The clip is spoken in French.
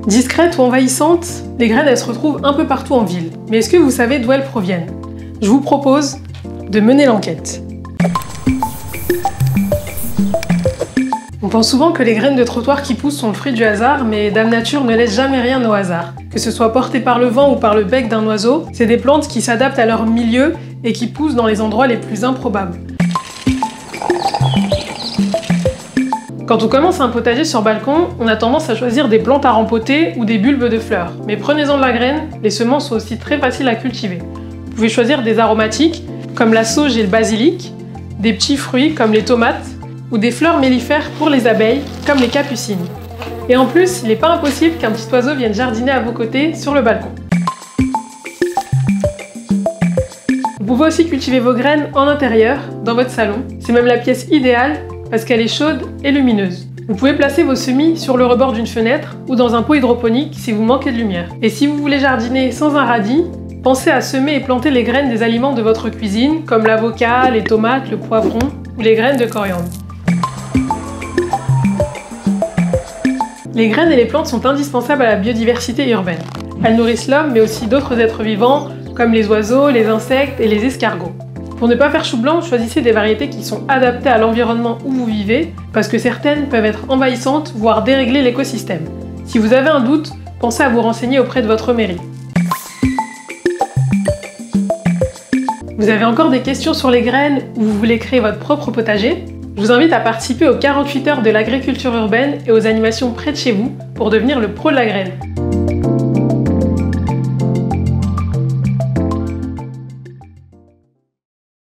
Discrètes ou envahissantes, les graines elles se retrouvent un peu partout en ville. Mais est-ce que vous savez d'où elles proviennent? Je vous propose de mener l'enquête. On pense souvent que les graines de trottoir qui poussent sont le fruit du hasard, mais Dame Nature ne laisse jamais rien au hasard. Que ce soit porté par le vent ou par le bec d'un oiseau, c'est des plantes qui s'adaptent à leur milieu et qui poussent dans les endroits les plus improbables. Quand on commence un potager sur balcon, on a tendance à choisir des plantes à rempoter ou des bulbes de fleurs. Mais prenez-en de la graine, les semences sont aussi très faciles à cultiver. Vous pouvez choisir des aromatiques, comme la sauge et le basilic, des petits fruits comme les tomates, ou des fleurs mellifères pour les abeilles, comme les capucines. Et en plus, il n'est pas impossible qu'un petit oiseau vienne jardiner à vos côtés sur le balcon. Vous pouvez aussi cultiver vos graines en intérieur, dans votre salon. C'est même la pièce idéale parce qu'elle est chaude et lumineuse. Vous pouvez placer vos semis sur le rebord d'une fenêtre ou dans un pot hydroponique si vous manquez de lumière. Et si vous voulez jardiner sans un radis, pensez à semer et planter les graines des aliments de votre cuisine, comme l'avocat, les tomates, le poivron ou les graines de coriandre. Les graines et les plantes sont indispensables à la biodiversité urbaine. Elles nourrissent l'homme mais aussi d'autres êtres vivants comme les oiseaux, les insectes et les escargots. Pour ne pas faire chou blanc, choisissez des variétés qui sont adaptées à l'environnement où vous vivez, parce que certaines peuvent être envahissantes, voire dérégler l'écosystème. Si vous avez un doute, pensez à vous renseigner auprès de votre mairie. Vous avez encore des questions sur les graines ou vous voulez créer votre propre potager? Je vous invite à participer aux 48 heures de l'agriculture urbaine et aux animations près de chez vous pour devenir le pro de la graine.